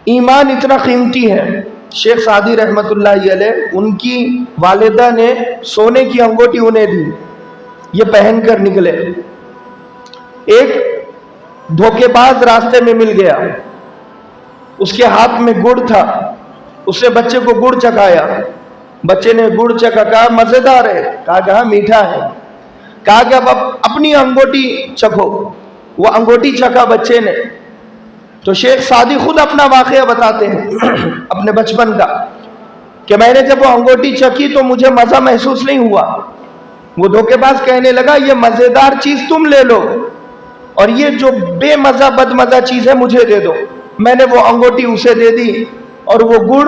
ایمان اتنا قیمتی ہے، شیخ سعدی رحمت اللہ علیہ ان کی والدہ نے سونے کی انگوٹی انہیں دی، یہ پہن کر نکلے۔ ایک دھوکے باز راستے میں مل گیا، اس کے ہاتھ میں گڑ تھا، اس نے بچے کو گڑ چکھایا، بچے نے گڑ چکھا، کہا مزیدار ہے، کہا کہ ہاں میٹھا ہے، کہا کہ اب اپنی انگوٹی چکھو، وہ انگوٹی چکھا بچے نے۔ تو شیخ سعدی خود اپنا واقعہ بتاتے ہیں اپنے بچپن کا، کہ میں نے جب وہ انگوٹی چکھی تو مجھے مزہ محسوس نہیں ہوا۔ وہ دھوکے باز کہنے لگا یہ مزیدار چیز تم لے لو اور یہ جو بے مزہ بد مزہ چیز ہے مجھے دے دو۔ میں نے وہ انگوٹی اسے دے دی اور وہ گڑ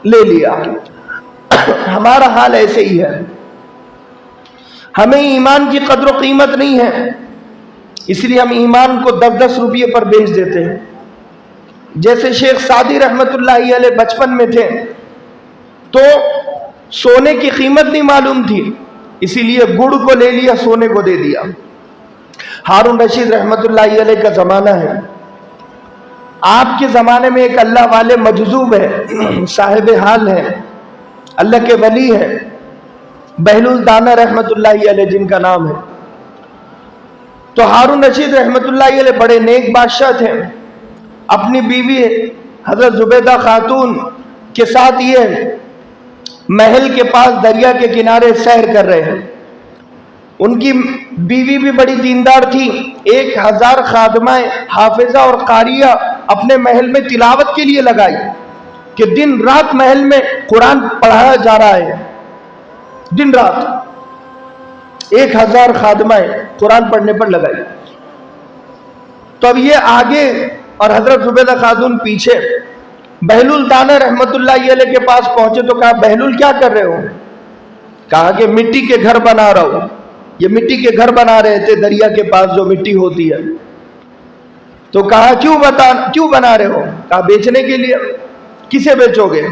لے لیا۔ ہمارا حال ایسے ہی ہے، ہمیں ایمان کی قدر و قیمت نہیں ہے، اس لیے ہم ایمان کو 10-10 روپے پر بیچ دیتے ہیں۔ جیسے شیخ سعدی رحمت اللہ علیہ بچپن میں تھے تو سونے کی قیمت نہیں معلوم تھی، اسی لیے گڑ کو لے لیا، سونے کو دے دیا۔ ہارون رشید رحمت اللہ علیہ کا زمانہ ہے، آپ کے زمانے میں ایک اللہ والے مجذوب ہے، صاحب حال ہے، اللہ کے ولی ہے، بہلول دانا رحمت اللہ علیہ جن کا نام ہے۔ تو ہارون رشید رحمت اللہ علیہ بڑے نیک بادشاہ تھے، اپنی بیوی حضرت زبیدہ خاتون کے ساتھ یہ محل کے پاس دریا کے کنارے سیر کر رہے ہیں۔ ان کی بیوی بھی بڑی دیندار تھی، 1000 خادمہ حافظہ اور قاریہ اپنے محل میں تلاوت کے لیے لگائی کہ دن رات محل میں قرآن پڑھایا جا رہا ہے، دن رات 1000 خادمہ قرآن پڑھنے پر لگائی۔ تو اب یہ آگے اور حضرت زبیدہ خاتون پیچھے۔ بہلول دانا رحمت اللہ علیہ کے پاس پہنچے تو کہا بہلول کیا کر رہے ہو؟ کہا کہ مٹی کے گھر بنا رہا ہوں۔ یہ مٹی کے گھر بنا رہے تھے دریا کے پاس جو مٹی ہوتی ہے۔ تو کہا کیوں بنا رہے ہو؟ کہا بیچنے کے لیے۔ کسے بیچو گے؟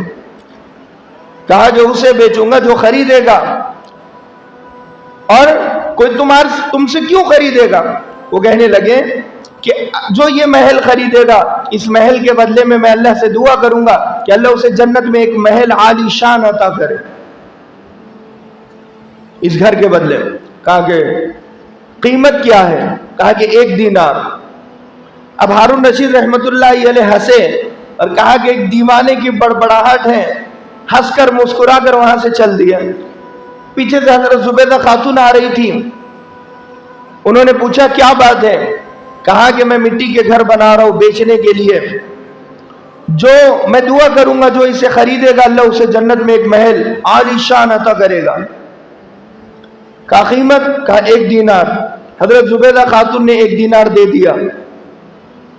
کہا جو اسے بیچوں گا جو خریدے گا۔ اور کوئی تم سے کیوں خریدے گا؟ وہ کہنے لگے کہ جو یہ محل خریدے گا اس محل کے بدلے میں اللہ سے دعا کروں گا کہ اللہ اسے جنت میں ایک محل عالی شان عطا کرے اس گھر کے بدلے۔ کہا کہ قیمت کیا ہے؟ کہا کہ 1 دینار۔ اب ہارون رشید رحمت اللہ علیہ ہنسے اور کہا کہ ایک دیوانے کی بڑبڑاہٹ ہے، ہنس کر مسکرا کر وہاں سے چل دیا۔ پیچھے سے حضرت زبیدہ خاتون آ رہی تھی، انہوں نے پوچھا کیا بات ہے؟ کہا کہ میں مٹی کے گھر بنا رہا ہوں بیچنے کے لیے، جو میں دعا کروں گا جو اسے خریدے گا اللہ اسے جنت میں ایک محل عالی شان عطا کرے گا۔ کہا قیمت؟ کہا 1 دینار۔ حضرت زبیدہ خاتون نے 1 دینار دے دیا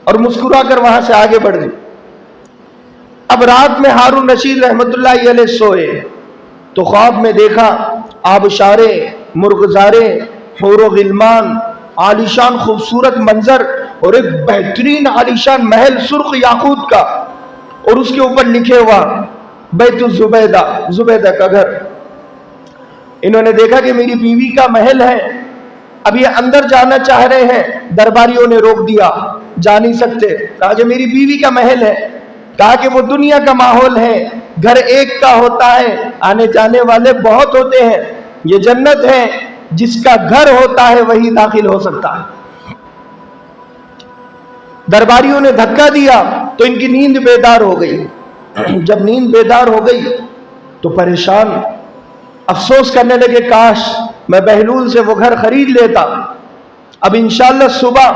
اور مسکرا کر وہاں سے آگے بڑھ گئی۔ اب رات میں ہارون رشید رحمت اللہ علیہ سوئے تو خواب میں دیکھا آبشارے، مرغزارے، حور و غلمان، عالیشان خوبصورت منظر اور ایک بہترین عالیشان محل سرخ یاقوت کا، اور اس کے اوپر لکھے ہوا بیت الزبیدہ، زبیدہ کا گھر۔ انہوں نے دیکھا کہ میری بیوی کا محل ہے، اب یہ اندر جانا چاہ رہے ہیں، درباریوں نے روک دیا، جا نہیں سکتے۔ کہا کہ میری بیوی کا محل ہے۔ کہا کہ وہ دنیا کا ماحول ہے، گھر ایک کا ہوتا ہے، آنے جانے والے بہت ہوتے ہیں، یہ جنت ہے، جس کا گھر ہوتا ہے وہی داخل ہو سکتا ہے۔ درباریوں نے دھکا دیا تو ان کی نیند بیدار ہو گئی۔ جب نیند بیدار ہو گئی تو پریشان افسوس کرنے لگے کاش میں بہلول سے وہ گھر خرید لیتا، اب انشاءاللہ صبح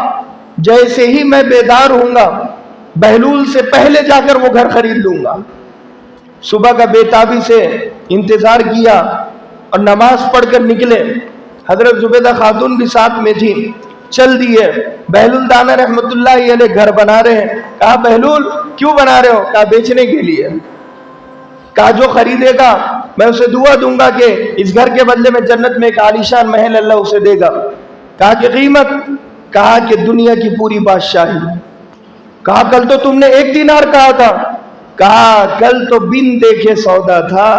جیسے ہی میں بیدار ہوں گا بہلول سے پہلے جا کر وہ گھر خرید لوں گا۔ صبح کا بے تابی سے انتظار کیا اور نماز پڑھ کر نکلے۔ حضرت زبیدہ خاتون بھی ساتھ میں تھی، چل دیے۔ بہلول دانا رحمت اللہ علیہ گھر بنا رہے ہیں۔ کہا بہلول کیوں بنا رہے ہو؟ کہا بیچنے کے لیے۔ کہا جو خریدے گا میں اسے دعا دوں گا کہ اس گھر کے بدلے میں جنت میں ایک عالیشان محل اللہ اسے دے گا۔ کہا کہ قیمت؟ کہا کہ دنیا کی پوری بادشاہی۔ کہا کل تو تم نے 1 دینار کہا تھا۔ کہا کل تو بن دیکھے سودا تھا،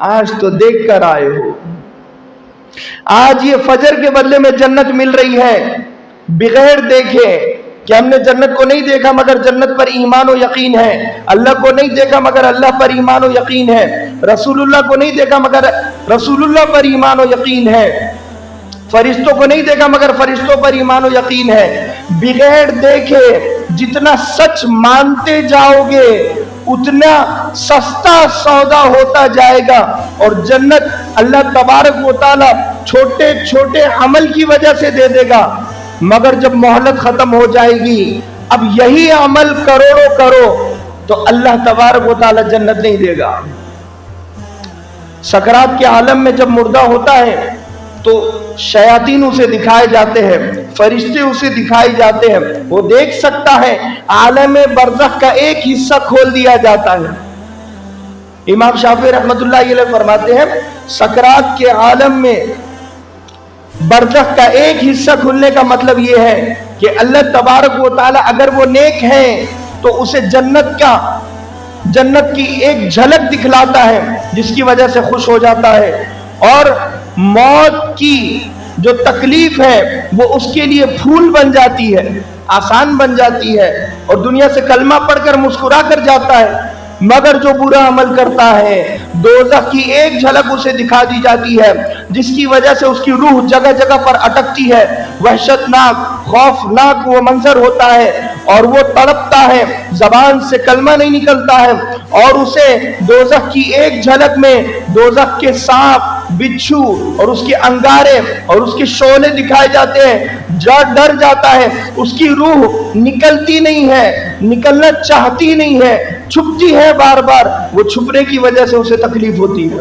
آج تو دیکھ کر آئے ہو۔ آج یہ فجر کے بدلے میں جنت مل رہی ہے، بغیر دیکھے کہ ہم نے جنت کو نہیں دیکھا مگر جنت پر ایمان و یقین ہے، اللہ کو نہیں دیکھا مگر اللہ پر ایمان و یقین ہے، رسول اللہ کو نہیں دیکھا مگر رسول اللہ پر ایمان و یقین ہے، فرشتوں کو نہیں دیکھا مگر فرشتوں پر ایمان و یقین ہے۔ بغیر دیکھے جتنا سچ مانتے جاؤ گے اتنا سستا سودا ہوتا جائے گا، اور جنت اللہ تبارک و تعالی چھوٹے چھوٹے عمل کی وجہ سے دے دے گا، مگر جب مہلت ختم ہو جائے گی اب یہی عمل کروڑوں کرو تو اللہ تبارک و تعالی جنت نہیں دے گا۔ سکرات کے عالم میں جب مردہ ہوتا ہے تو شیاطین اسے دکھائے جاتے ہیں، فرشتے اسے دکھائے جاتے ہیں، وہ دیکھ سکتا ہے، عالم برزخ کا ایک حصہ کھول دیا جاتا ہے۔ امام شافعی رحمت اللہ علیہ فرماتے ہیں سکرات کے عالم میں برزخ کا ایک حصہ کھلنے کا مطلب یہ ہے کہ اللہ تبارک و تعالی اگر وہ نیک ہیں تو اسے جنت کی ایک جھلک دکھلاتا ہے جس کی وجہ سے خوش ہو جاتا ہے، اور موت کی جو تکلیف ہے وہ اس کے لیے پھول بن جاتی ہے، آسان بن جاتی ہے، اور دنیا سے کلمہ پڑھ کر مسکرا کر جاتا ہے۔ مگر جو برا عمل کرتا ہے دوزخ کی ایک جھلک اسے دکھا دی جاتی ہے جس کی وجہ سے اس کی روح جگہ جگہ پر اٹکتی ہے، وحشتناک خوفناک وہ منظر ہوتا ہے، اور وہ تڑپتا ہے، زبان سے کلمہ نہیں نکلتا ہے، اور اسے دوزخ کی ایک جھلک میں دوزخ کے سانپ، بچھو اور اس کے انگارے اور اس کے شعلے دکھائے جاتے ہیں، ڈر جاتا ہے، اس کی روح نکلتی نہیں ہے، نکلنا چاہتی نہیں ہے، چھپتی ہے بار بار، وہ چھپنے کی وجہ سے اسے تکلیف ہوتی ہے۔